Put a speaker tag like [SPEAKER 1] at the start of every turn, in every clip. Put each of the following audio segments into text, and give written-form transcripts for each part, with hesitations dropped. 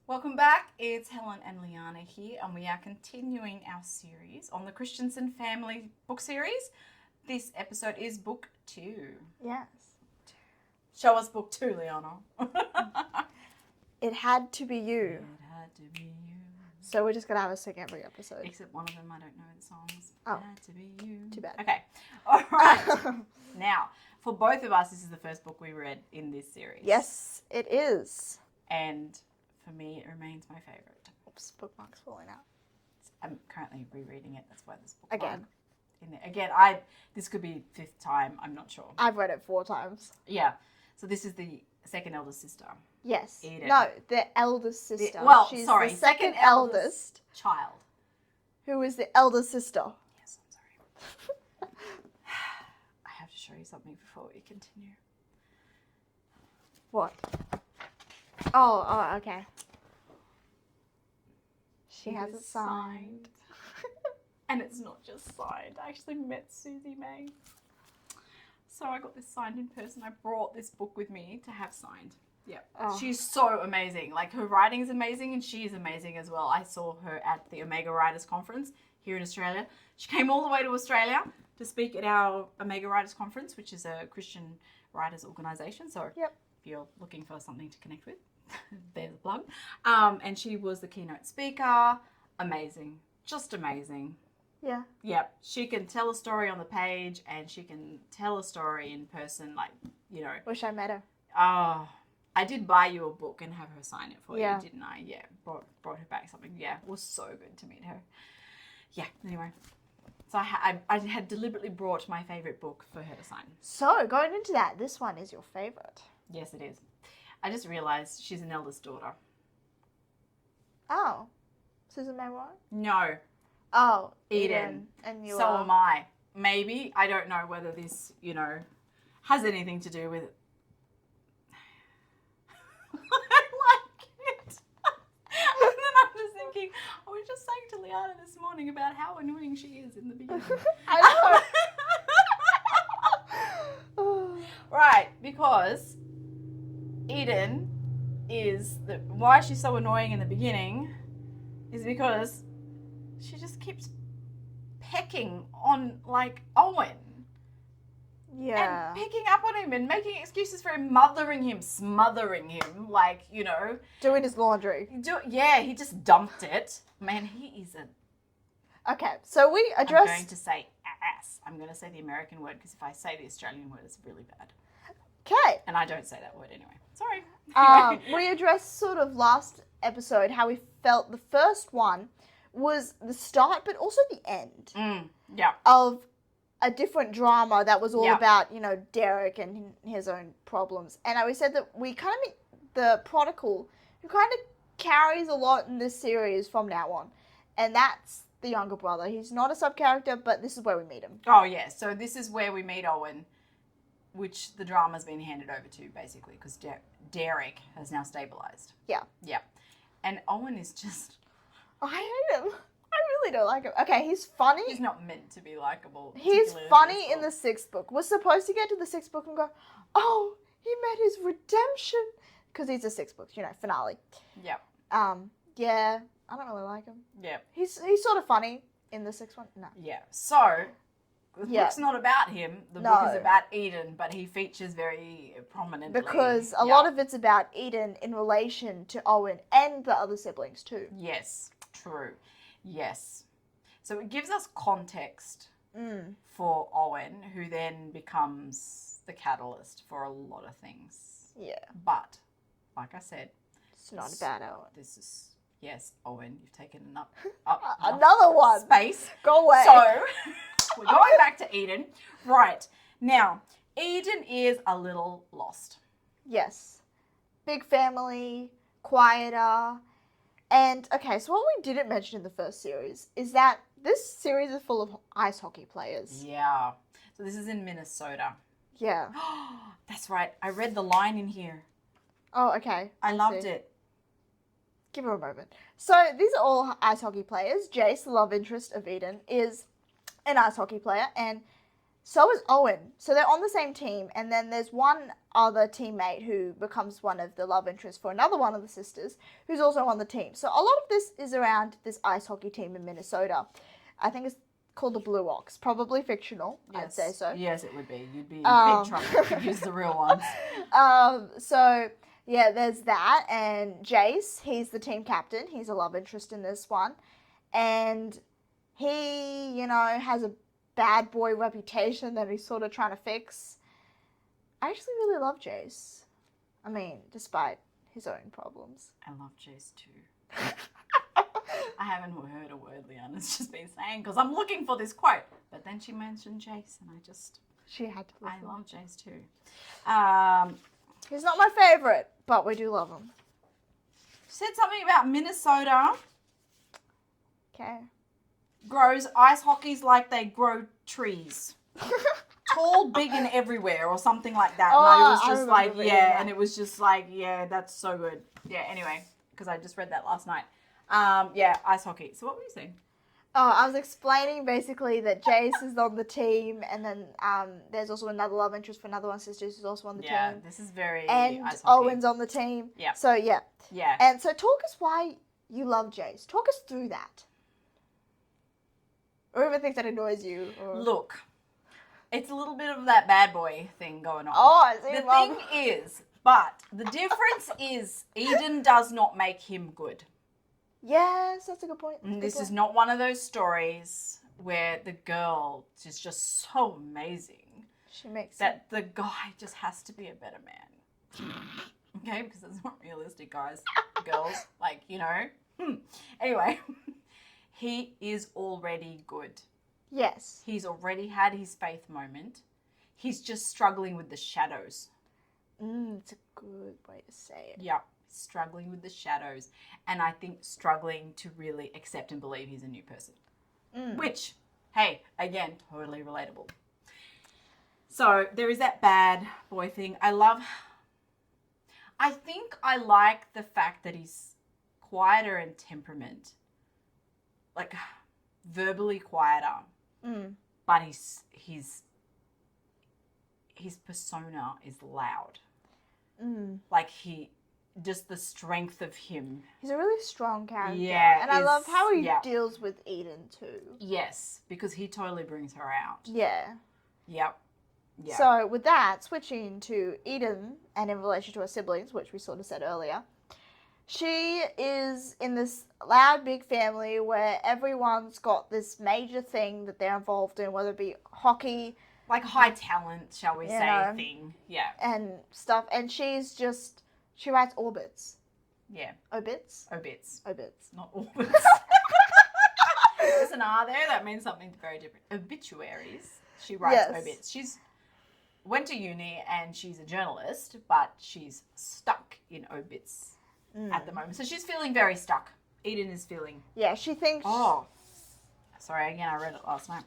[SPEAKER 1] Welcome back. It's Helen and Liana here, and we are continuing our series on the Christiansen Family book series. This episode is book 2.
[SPEAKER 2] Yes.
[SPEAKER 1] Show us book 2, Liana.
[SPEAKER 2] It had to be you.
[SPEAKER 1] It had to be you.
[SPEAKER 2] So we're just going to have a sing every episode.
[SPEAKER 1] Except one of them, I don't know the songs.
[SPEAKER 2] Oh.
[SPEAKER 1] It had to be you.
[SPEAKER 2] Too bad.
[SPEAKER 1] Okay. All right. Now, for both of us, this is the first book we read in this series.
[SPEAKER 2] Yes, it is.
[SPEAKER 1] And for me, it remains my favourite.
[SPEAKER 2] Oops, bookmark's falling out.
[SPEAKER 1] I'm currently rereading it. That's why this book
[SPEAKER 2] Again.
[SPEAKER 1] In there. Again, this could be 5th time. I'm not sure.
[SPEAKER 2] I've read it 4 times.
[SPEAKER 1] Yeah. So this is the second eldest sister.
[SPEAKER 2] Yes.
[SPEAKER 1] Eden.
[SPEAKER 2] No, the eldest sister. She's
[SPEAKER 1] sorry.
[SPEAKER 2] the second eldest.
[SPEAKER 1] Child.
[SPEAKER 2] Who is the eldest sister.
[SPEAKER 1] Yes, I'm sorry. I have to show you something before we continue.
[SPEAKER 2] What? Oh, okay. She has it signed.
[SPEAKER 1] And it's not just signed. I actually met Susie May. So I got this signed in person. I brought this book with me to have signed. Yeah.
[SPEAKER 2] Oh.
[SPEAKER 1] She's so amazing. Like, her writing's amazing and she's amazing as well. I saw her at the Omega Writers Conference here in Australia. She came all the way to Australia to speak at our Omega Writers Conference, which is a Christian writers organisation. So
[SPEAKER 2] Yep.
[SPEAKER 1] if you're looking for something to connect with, there's a plug. And she was the keynote speaker. Amazing. Just amazing.
[SPEAKER 2] Yeah.
[SPEAKER 1] Yep. She can tell a story on the page and she can tell a story in person, like, you know.
[SPEAKER 2] Wish I met her.
[SPEAKER 1] Oh, I did buy you a book and have her sign it for
[SPEAKER 2] Yeah.
[SPEAKER 1] you, didn't I? Yeah. Brought her back something. Yeah. It was so good to meet her. Yeah. Anyway. So I had deliberately brought my favourite book for her to sign.
[SPEAKER 2] So, going into that, this one is your favourite.
[SPEAKER 1] Yes, it is. I just realised she's an eldest daughter.
[SPEAKER 2] Oh. Susan May Warren?
[SPEAKER 1] No.
[SPEAKER 2] Oh,
[SPEAKER 1] Eden.
[SPEAKER 2] And you
[SPEAKER 1] So
[SPEAKER 2] are.
[SPEAKER 1] am I. Maybe. I don't know whether this, has anything to do with it. I like it. And then I'm just thinking, I was just saying to Liana this morning about how annoying she is in the beginning.
[SPEAKER 2] I know.
[SPEAKER 1] Right, because Eden why she's so annoying in the beginning is because she just keeps pecking on, like, Owen.
[SPEAKER 2] Yeah.
[SPEAKER 1] And picking up on him and making excuses for him, mothering him, smothering him, like,
[SPEAKER 2] Doing his laundry.
[SPEAKER 1] he just dumped it. Man, he is
[SPEAKER 2] Okay, so we
[SPEAKER 1] I'm
[SPEAKER 2] addressed...
[SPEAKER 1] going to say ass. I'm going to say the American word because if I say the Australian word, it's really bad.
[SPEAKER 2] Okay.
[SPEAKER 1] And I don't say that word anyway. Sorry.
[SPEAKER 2] We addressed sort of last episode how we felt the first one was the start, but also the end
[SPEAKER 1] Yeah.
[SPEAKER 2] of a different drama that was all
[SPEAKER 1] Yeah.
[SPEAKER 2] about, Derek and his own problems. And we said that we kind of meet the prodigal who kind of carries a lot in this series from now on. And that's the younger brother. He's not a sub-character, but this is where we meet him.
[SPEAKER 1] Oh, yeah. So this is where we meet Owen, which the drama's been handed over to, basically, because Derek has now stabilised.
[SPEAKER 2] Yeah.
[SPEAKER 1] Yeah. And Owen is just...
[SPEAKER 2] I hate him. I really don't like him. Okay, he's funny.
[SPEAKER 1] He's not meant to be likeable.
[SPEAKER 2] He's
[SPEAKER 1] particularly
[SPEAKER 2] funny
[SPEAKER 1] this
[SPEAKER 2] in the 6th book. We're supposed to get to the 6th book and go, oh, he met his redemption. Because he's the 6th book, finale.
[SPEAKER 1] Yeah.
[SPEAKER 2] Yeah, I don't really like him.
[SPEAKER 1] Yeah.
[SPEAKER 2] He's sort of funny in the 6th one. No.
[SPEAKER 1] Yeah. So, the
[SPEAKER 2] Yeah.
[SPEAKER 1] book's not about him. The
[SPEAKER 2] No.
[SPEAKER 1] book is about Eden, but he features very prominently.
[SPEAKER 2] Because a
[SPEAKER 1] Yeah.
[SPEAKER 2] lot of it's about Eden in relation to Owen and the other siblings too.
[SPEAKER 1] Yes. True. Yes. So it gives us context for Owen, who then becomes the catalyst for a lot of things.
[SPEAKER 2] Yeah.
[SPEAKER 1] But, like I said,
[SPEAKER 2] It's not about Owen.
[SPEAKER 1] this is, yes, Owen, you've taken enough
[SPEAKER 2] Another one.
[SPEAKER 1] space.
[SPEAKER 2] Go away.
[SPEAKER 1] So, we're going back to Eden. Right. Now, Eden is a little lost.
[SPEAKER 2] Yes. Big family, quieter. And, okay, so what we didn't mention in the first series is that this series is full of ice hockey players.
[SPEAKER 1] Yeah. So this is in Minnesota.
[SPEAKER 2] Yeah.
[SPEAKER 1] That's right. I read the line in here.
[SPEAKER 2] Oh, okay.
[SPEAKER 1] I loved it.
[SPEAKER 2] Give her a moment. So these are all ice hockey players. Jace, the love interest of Eden, is an ice hockey player, and So is Owen. So they're on the same team, and then there's one other teammate who becomes one of the love interests for another one of the sisters, who's also on the team. So a lot of this is around this ice hockey team in Minnesota. I think it's called the Blue Ox. Probably fictional,
[SPEAKER 1] Yes.
[SPEAKER 2] I'd say so.
[SPEAKER 1] Yes, it would be. You'd be in big trouble if you use the real ones.
[SPEAKER 2] So yeah, there's that, and Jace, he's the team captain. He's a love interest in this one, and he, has a bad boy reputation that he's sort of trying to fix. I actually really love Jace. I mean, despite his own problems.
[SPEAKER 1] I love Jace too. I haven't heard a word Liana's just been saying because I'm looking for this quote. But then she mentioned Jace and
[SPEAKER 2] She had to listen.
[SPEAKER 1] I love Jace too.
[SPEAKER 2] He's not my favourite, but we do love him.
[SPEAKER 1] Said something about Minnesota
[SPEAKER 2] Okay.
[SPEAKER 1] grows ice hockey's like they grow trees. Tall, big, and everywhere, or something like that. And I was just like, yeah, and it was just like, yeah, that's so good. Yeah, anyway, because I just read that last night. Yeah, ice hockey. So what were you saying?
[SPEAKER 2] Oh, I was explaining basically that Jace is on the team, and then there's also another love interest for another one of the sisters who's also on the team.
[SPEAKER 1] Yeah, this is very
[SPEAKER 2] and
[SPEAKER 1] ice hockey.
[SPEAKER 2] Owen's on the team.
[SPEAKER 1] Yeah.
[SPEAKER 2] So, yeah.
[SPEAKER 1] Yeah.
[SPEAKER 2] And so talk us why you love Jace. Talk us through that. Or even things that annoys you. Or...
[SPEAKER 1] Look, it's a little bit of that bad boy thing going on.
[SPEAKER 2] Oh, I see.
[SPEAKER 1] The thing is, but the difference is Eden does not make him good.
[SPEAKER 2] Yes, that's a good point.
[SPEAKER 1] This is not one of those stories where the girl is just so amazing
[SPEAKER 2] She makes
[SPEAKER 1] that the guy just has to be a better man. Okay, because that's not realistic, guys. Girls, like, Anyway, he is already good.
[SPEAKER 2] Yes.
[SPEAKER 1] He's already had his faith moment. He's just struggling with the shadows.
[SPEAKER 2] It's a good way to say it.
[SPEAKER 1] Yeah, struggling with the shadows. And I think struggling to really accept and believe he's a new person. Which, hey, again, totally relatable. So there is that bad boy thing. I think I like the fact that he's quieter in temperament. Like, verbally quieter. But his persona is loud. Like just the strength of him.
[SPEAKER 2] He's a really strong character.
[SPEAKER 1] Yeah.
[SPEAKER 2] And I love how he deals with Eden too.
[SPEAKER 1] Yes, because he totally brings her out.
[SPEAKER 2] Yeah.
[SPEAKER 1] Yep. Yeah.
[SPEAKER 2] So with that, switching to Eden and in relation to her siblings, which we sort of said earlier, she is in this loud big family where everyone's got this major thing that they're involved in, whether it be hockey,
[SPEAKER 1] like high talent, shall we say, thing. Yeah.
[SPEAKER 2] And stuff. And she writes orbits.
[SPEAKER 1] Yeah.
[SPEAKER 2] Obits?
[SPEAKER 1] Obits.
[SPEAKER 2] Obits.
[SPEAKER 1] Not orbits. There's an R there. That means something very different. Obituaries. She writes obits. She's went to uni and she's a journalist, but she's stuck in obits at the moment. So she's feeling very stuck. Eden is feeling.
[SPEAKER 2] Yeah, she thinks...
[SPEAKER 1] Oh. Sorry, again, I read it last night.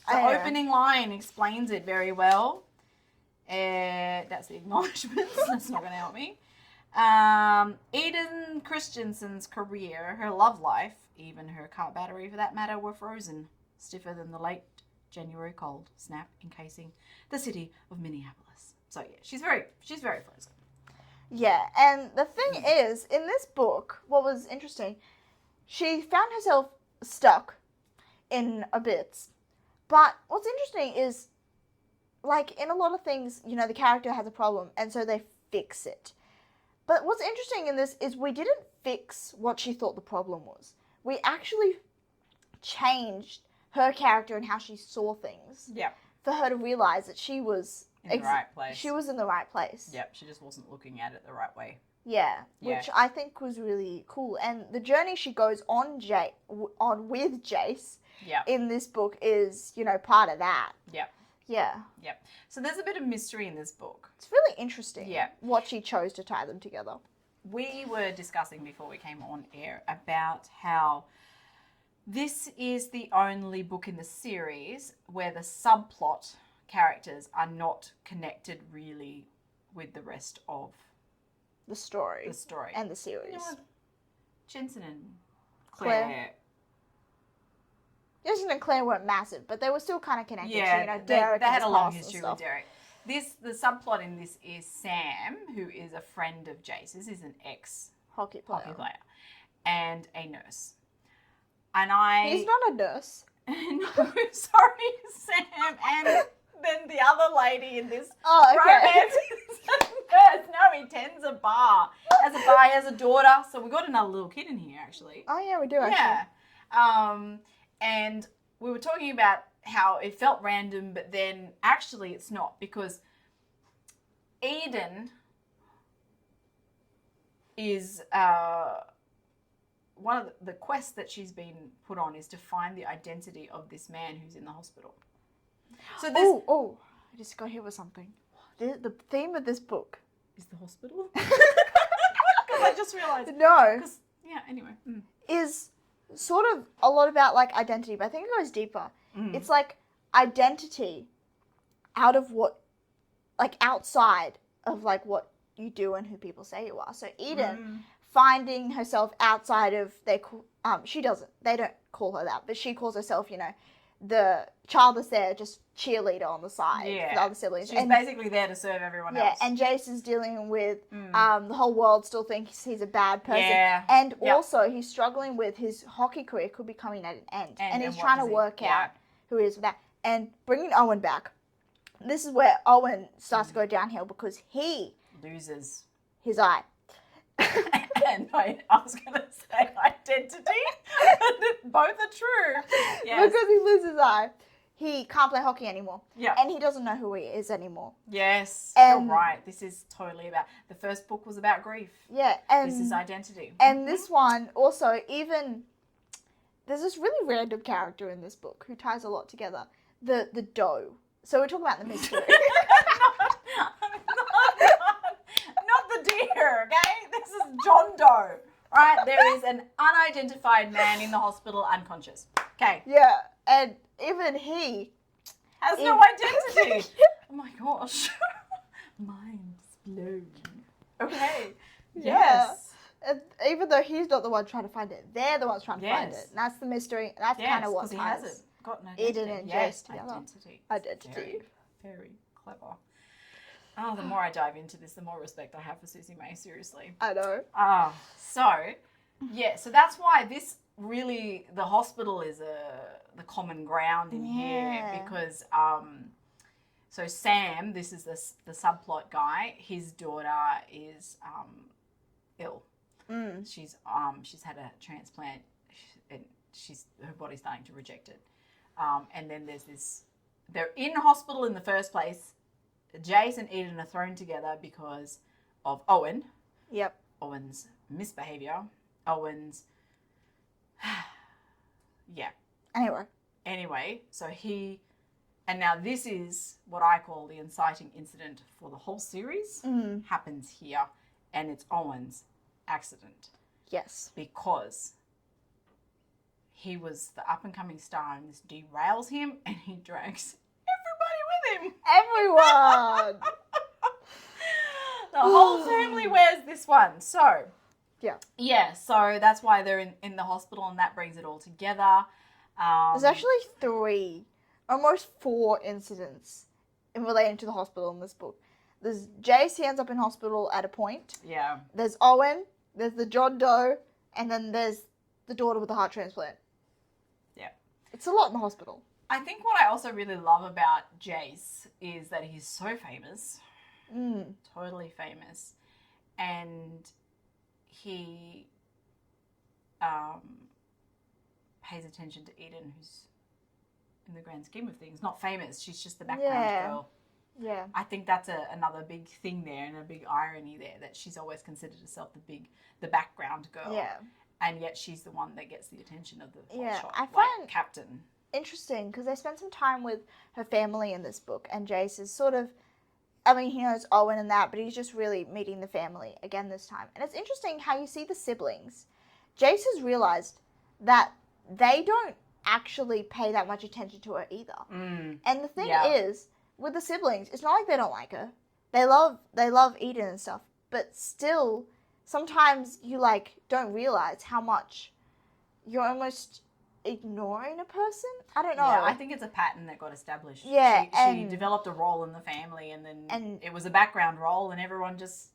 [SPEAKER 1] The opening line explains it very well. That's the acknowledgements. That's not going to help me. Eden Christiansen's career, her love life, even her car battery for that matter, were frozen, stiffer than the late January cold snap encasing the city of Minneapolis. So yeah, she's very frozen.
[SPEAKER 2] Yeah, and the thing is, in this book, what was interesting, she found herself stuck in obits. But what's interesting is, like, in a lot of things, the character has a problem, and so they fix it. But what's interesting in this is we didn't fix what she thought the problem was. We actually changed her character and how she saw things.
[SPEAKER 1] Yeah.
[SPEAKER 2] For her to realize that she was...
[SPEAKER 1] in the right place.
[SPEAKER 2] She was in the right place.
[SPEAKER 1] Yep, she just wasn't looking at it the right way.
[SPEAKER 2] Yeah, which I think was really cool. And the journey she goes on with Jace in this book is, part of that.
[SPEAKER 1] Yep.
[SPEAKER 2] Yeah.
[SPEAKER 1] Yep. So there's a bit of mystery in this book.
[SPEAKER 2] It's really interesting.
[SPEAKER 1] Yeah.
[SPEAKER 2] What she chose to tie them together.
[SPEAKER 1] We were discussing before we came on air about how this is the only book in the series where the subplot characters are not connected really with the rest of
[SPEAKER 2] the story. And the series.
[SPEAKER 1] Jensen and Claire.
[SPEAKER 2] Justin and Claire weren't massive, but they were still kind of connected
[SPEAKER 1] Yeah,
[SPEAKER 2] to, you know,
[SPEAKER 1] they
[SPEAKER 2] Derek
[SPEAKER 1] had
[SPEAKER 2] and
[SPEAKER 1] a long
[SPEAKER 2] his past
[SPEAKER 1] history
[SPEAKER 2] and
[SPEAKER 1] with
[SPEAKER 2] stuff.
[SPEAKER 1] Derek. The subplot in this is Sam, who is a friend of Jace's, is an
[SPEAKER 2] Hockey player.
[SPEAKER 1] ex-hockey player, and a nurse. And
[SPEAKER 2] He's not a nurse.
[SPEAKER 1] No, sorry, Sam. And then the other lady in this
[SPEAKER 2] Oh, okay.
[SPEAKER 1] romance is a nurse. No, he tends a bar. He has a daughter. So we got another little kid in here, actually.
[SPEAKER 2] Oh, yeah, we do, actually.
[SPEAKER 1] Yeah. And we were talking about how it felt random, but then actually it's not, because Eden is one of the quests that she's been put on is to find the identity of this man who's in the hospital. So this
[SPEAKER 2] I just got hit with something. The theme of this book
[SPEAKER 1] is the hospital. Because I just realized.
[SPEAKER 2] No.
[SPEAKER 1] Yeah. Anyway.
[SPEAKER 2] Is sort of a lot about like identity, but I think it goes deeper. It's like identity out of what, like outside of like what you do and who people say you are. So Eden finding herself outside of they don't call her that, but she calls herself, you know, the child that's there, just cheerleader on the side for the other siblings.
[SPEAKER 1] She's basically there to serve everyone else.
[SPEAKER 2] Yeah, and Jace is dealing with the whole world still thinks he's a bad person.
[SPEAKER 1] Yeah.
[SPEAKER 2] And also he's struggling with his hockey career could be coming at an end. And he's trying to work out who he is with that. And bringing Owen back, this is where Owen starts to go downhill because he
[SPEAKER 1] loses
[SPEAKER 2] his eye.
[SPEAKER 1] And I was going to say identity. Both are true. Yes.
[SPEAKER 2] Because he loses his eye. He can't play hockey anymore.
[SPEAKER 1] Yeah.
[SPEAKER 2] And he doesn't know who he is anymore.
[SPEAKER 1] Yes.
[SPEAKER 2] And
[SPEAKER 1] you're right. This is totally about... The first book was about grief.
[SPEAKER 2] Yeah. And
[SPEAKER 1] this is identity.
[SPEAKER 2] And this one also even... There's this really random character in this book who ties a lot together. The doe. So we're talking about the mystery.
[SPEAKER 1] not the deer, okay? This is John Doe. Right? There is an unidentified man in the hospital unconscious. Okay.
[SPEAKER 2] Yeah. And even he...
[SPEAKER 1] has no identity. Oh my gosh. Mind's blown. Okay. Yes.
[SPEAKER 2] And even though he's not the one trying to find it, they're the ones trying to find it. And that's the mystery. And that's kind of what
[SPEAKER 1] he hasn't got an identity.
[SPEAKER 2] Eden and Jace together.
[SPEAKER 1] Identity. Very, very clever. Oh, the more I dive into this, the more respect I have for Susie May, seriously.
[SPEAKER 2] I know.
[SPEAKER 1] So that's why this really, the hospital is the common ground in here, because so Sam, this is the subplot guy, his daughter is ill. She's had a transplant and her body's starting to reject it. And then there's this, they're in hospital in the first place. Jace and Eden are thrown together because of Owen.
[SPEAKER 2] Yep.
[SPEAKER 1] Owen's misbehavior. Owen's, yeah. Anyway, so and now this is what I call the inciting incident for the whole series. Happens here, and it's Owen's accident.
[SPEAKER 2] Yes.
[SPEAKER 1] Because he was the up-and-coming star, and this derails him, and he drags everybody with him.
[SPEAKER 2] Everyone!
[SPEAKER 1] The whole family wears this one. So, so that's why they're in the hospital, and that brings it all together.
[SPEAKER 2] There's actually almost 4 incidents in relation to the hospital in this book. There's Jace, he ends up in hospital at a point.
[SPEAKER 1] Yeah.
[SPEAKER 2] There's Owen, there's the John Doe, and then there's the daughter with the heart transplant. Yeah. It's a lot in the hospital.
[SPEAKER 1] I think what I also really love about Jace is that he's so famous. Totally famous. And he pays attention to Eden, who's, in the grand scheme of things, not famous. She's just the background girl.
[SPEAKER 2] Yeah.
[SPEAKER 1] I think that's another big thing there, and a big irony there, that she's always considered herself the background girl. Yeah. And yet she's the one that gets the attention of the hotshot,
[SPEAKER 2] I find
[SPEAKER 1] captain.
[SPEAKER 2] Interesting, because they spend some time with her family in this book, and Jace is sort of, I mean, he knows Owen and that, but he's just really meeting the family again this time. And it's interesting how you see the siblings. Jace has realized that they don't actually pay that much attention to her either. And the thing is, with the siblings, it's not like they don't like her. They love Eden and stuff, but still, sometimes you don't realize how much you're almost ignoring a person. I don't know.
[SPEAKER 1] Yeah, I think it's a pattern that got established.
[SPEAKER 2] Yeah,
[SPEAKER 1] she
[SPEAKER 2] and-
[SPEAKER 1] developed a role in the family, and then
[SPEAKER 2] and-
[SPEAKER 1] it was a background role, and everyone just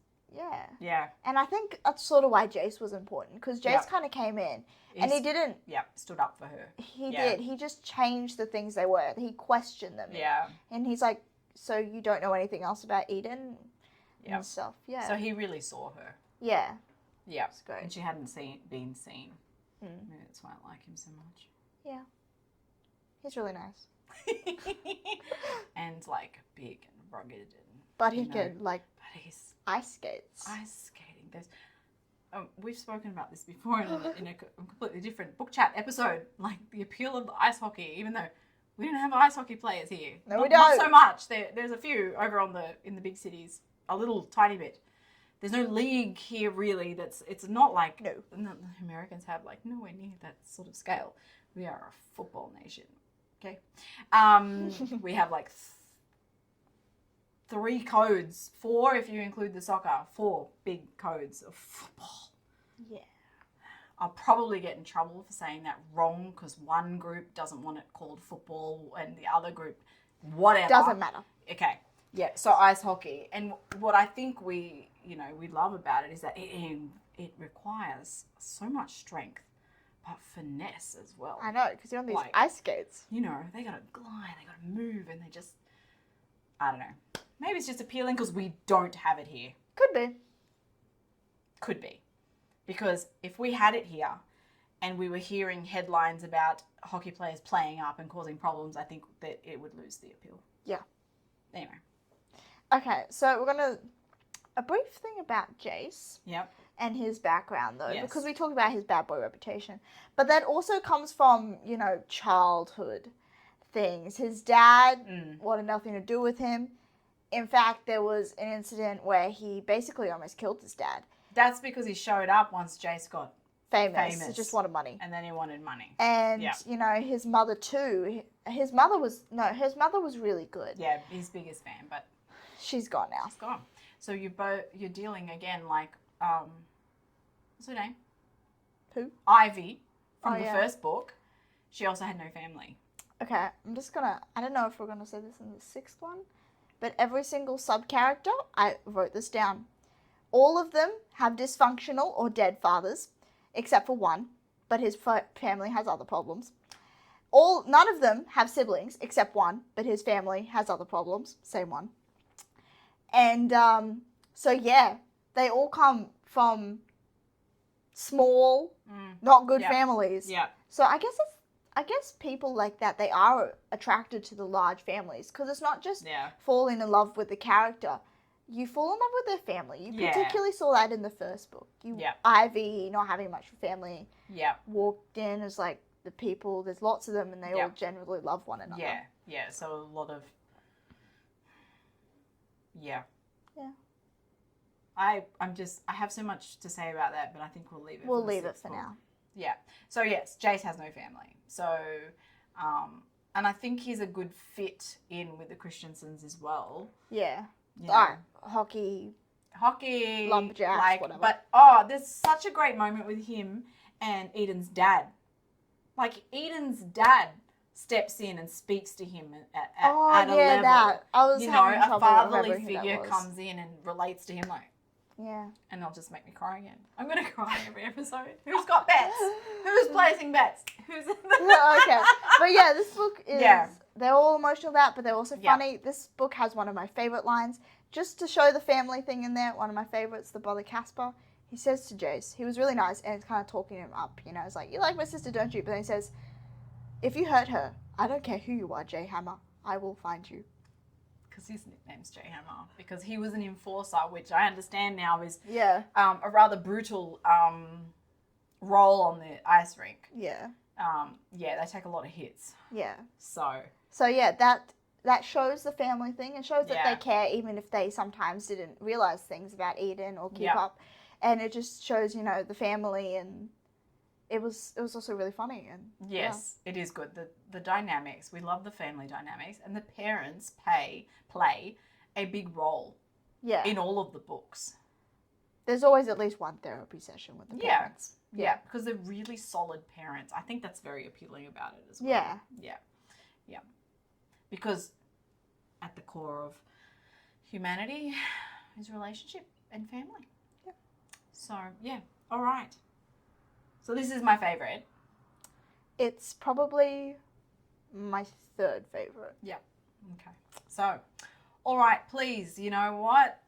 [SPEAKER 2] Yeah. And I think that's sort of why Jace was important, because Jace
[SPEAKER 1] Yep.
[SPEAKER 2] kind of came in and he didn't.
[SPEAKER 1] Yeah, stood up for her.
[SPEAKER 2] He did. He just changed the things they were. He questioned them.
[SPEAKER 1] Yeah.
[SPEAKER 2] And he's like, so you don't know anything else about Eden and stuff. Yeah.
[SPEAKER 1] So he really saw her.
[SPEAKER 2] Yeah.
[SPEAKER 1] Yeah.
[SPEAKER 2] It's great.
[SPEAKER 1] And she hadn't been seen.
[SPEAKER 2] Mm.
[SPEAKER 1] Maybe that's why I like him so much.
[SPEAKER 2] Yeah. He's really nice.
[SPEAKER 1] And like big and rugged, and
[SPEAKER 2] But he could like
[SPEAKER 1] But he's
[SPEAKER 2] ice skates.
[SPEAKER 1] ice skating. There's we've spoken about this before in a completely different book chat episode. Like the appeal of the ice hockey, even though we don't have ice hockey players here.
[SPEAKER 2] No, we don't.
[SPEAKER 1] Not so much. There's a few over in the big cities, a little tiny bit. There's no league here really. It's not like
[SPEAKER 2] No.
[SPEAKER 1] the Americans have like nowhere near that sort of scale. We are a football nation. Okay, we have like 3 codes, 4 if you include the soccer, 4 big codes of football.
[SPEAKER 2] Yeah.
[SPEAKER 1] I'll probably get in trouble for saying that wrong because one group doesn't want it called football and the other group, whatever.
[SPEAKER 2] Doesn't matter.
[SPEAKER 1] Okay. Yeah. So ice hockey, and what I think we love about it is that it requires so much strength, but finesse as well.
[SPEAKER 2] I know, because you're on these
[SPEAKER 1] Like-
[SPEAKER 2] ice skates.
[SPEAKER 1] You know, they gotta glide, they gotta move, and they just, I don't know. Maybe it's just appealing because we don't have it here.
[SPEAKER 2] Could be.
[SPEAKER 1] Could be. Because if we had it here and we were hearing headlines about hockey players playing up and causing problems, I think that it would lose the appeal.
[SPEAKER 2] Yeah.
[SPEAKER 1] Anyway.
[SPEAKER 2] Okay, so we're going to... A brief thing about Jace
[SPEAKER 1] Yep.
[SPEAKER 2] and his background, though,
[SPEAKER 1] Yes.
[SPEAKER 2] because we talked about his bad boy reputation. But that also comes from, childhood things. His dad wanted nothing to do with him. In fact, there was an incident where he basically almost killed his dad.
[SPEAKER 1] That's because he showed up once Jace got
[SPEAKER 2] Famous. He just wanted money.
[SPEAKER 1] and then he wanted money.
[SPEAKER 2] And,
[SPEAKER 1] Yeah.
[SPEAKER 2] his mother, too. His mother was really good.
[SPEAKER 1] Yeah, his biggest fan, but
[SPEAKER 2] She's gone now.
[SPEAKER 1] it's gone. So you're dealing again like what's her name?
[SPEAKER 2] Who?
[SPEAKER 1] Ivy from
[SPEAKER 2] Oh,
[SPEAKER 1] the
[SPEAKER 2] yeah.
[SPEAKER 1] first book. She also had no family.
[SPEAKER 2] Okay, I'm just gonna... I don't know if we're gonna say this in the 6th one, but every single sub-character, I wrote this down. All of them have dysfunctional or dead fathers, except for one, but his family has other problems. None of them have siblings, except one, but his family has other problems. Same one. And, so yeah, they all come from small, not good
[SPEAKER 1] Yeah.
[SPEAKER 2] families.
[SPEAKER 1] Yeah.
[SPEAKER 2] So I guess people like that, they are attracted to the large families, because it's not just
[SPEAKER 1] Yeah.
[SPEAKER 2] falling in love with the character. You fall in love with their family. You
[SPEAKER 1] Yeah.
[SPEAKER 2] particularly saw that in the first book.
[SPEAKER 1] Yeah.
[SPEAKER 2] Ivy, not having much family,
[SPEAKER 1] Yeah.
[SPEAKER 2] walked in as like the people, there's lots of them, and they
[SPEAKER 1] Yeah.
[SPEAKER 2] all generally love one another.
[SPEAKER 1] Yeah. Yeah. So a lot of Yeah.
[SPEAKER 2] Yeah.
[SPEAKER 1] I have so much to say about that, but I think we'll leave it.
[SPEAKER 2] We'll
[SPEAKER 1] for the
[SPEAKER 2] leave it
[SPEAKER 1] sixth
[SPEAKER 2] for
[SPEAKER 1] book.
[SPEAKER 2] now.
[SPEAKER 1] Yeah. So yes, Jace has no family. So, and I think he's a good fit in with the Christiansens as well.
[SPEAKER 2] Yeah.
[SPEAKER 1] You know,
[SPEAKER 2] Alright, hockey. Lumberjacks,
[SPEAKER 1] like,
[SPEAKER 2] whatever.
[SPEAKER 1] But there's such a great moment with him and Eden's dad. Like Eden's dad steps in and speaks to him at a level.
[SPEAKER 2] that. I was having
[SPEAKER 1] a
[SPEAKER 2] trouble
[SPEAKER 1] fatherly
[SPEAKER 2] remembering who that
[SPEAKER 1] figure
[SPEAKER 2] was.
[SPEAKER 1] comes in and relates to him like.
[SPEAKER 2] Yeah.
[SPEAKER 1] And they'll just make me cry again. I'm going to cry every episode. Who's got bets? Who's placing bets? Who's...
[SPEAKER 2] Okay. But yeah, this book is...
[SPEAKER 1] Yeah.
[SPEAKER 2] They're all emotional about, but they're also
[SPEAKER 1] Yeah.
[SPEAKER 2] funny. This book has one of my favourite lines. Just to show the family thing in there, one of my favourites, the brother Casper. He says to Jace, he was really nice, and it's kind of talking him up, It's like, you like my sister, don't you? But then he says, if you hurt her, I don't care who you are, J Hammer. I will find you.
[SPEAKER 1] Because his nickname's J Hammer. Because he was an enforcer, which I understand now is
[SPEAKER 2] Yeah.
[SPEAKER 1] a rather brutal role on the ice rink.
[SPEAKER 2] Yeah.
[SPEAKER 1] They take a lot of hits.
[SPEAKER 2] Yeah.
[SPEAKER 1] So
[SPEAKER 2] yeah, that shows the family thing and shows that
[SPEAKER 1] Yeah.
[SPEAKER 2] they care, even if they sometimes didn't realize things about Eden or keep
[SPEAKER 1] Yeah.
[SPEAKER 2] up. And it just shows, the family, and it was also really funny. And
[SPEAKER 1] yes, it is good. The dynamics, we love the family dynamics, and the parents play a big role
[SPEAKER 2] yeah,
[SPEAKER 1] in all of the books.
[SPEAKER 2] There's always at least one therapy session with the parents.
[SPEAKER 1] Yeah, because they're really solid parents. I think that's very appealing about it as well.
[SPEAKER 2] Yeah.
[SPEAKER 1] Yeah. Because at the core of humanity is relationship and family.
[SPEAKER 2] Yeah.
[SPEAKER 1] So, yeah. All right. So this is my favorite.
[SPEAKER 2] It's probably my third favorite.
[SPEAKER 1] Yeah. Okay. So, all right, please, you know what?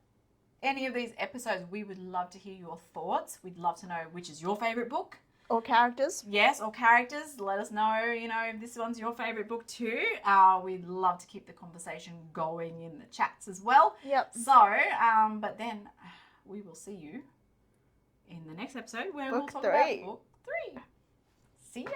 [SPEAKER 1] Any of these episodes, we would love to hear your thoughts. We'd love to know which is your favorite book.
[SPEAKER 2] Or characters.
[SPEAKER 1] Yes, or characters. Let us know, you know, if this one's your favorite book too. We'd love to keep the conversation going in the chats as well.
[SPEAKER 2] Yep.
[SPEAKER 1] So, but then we will see you in the next episode where we'll
[SPEAKER 2] Book
[SPEAKER 1] talk
[SPEAKER 2] 3.
[SPEAKER 1] about book 3. See ya.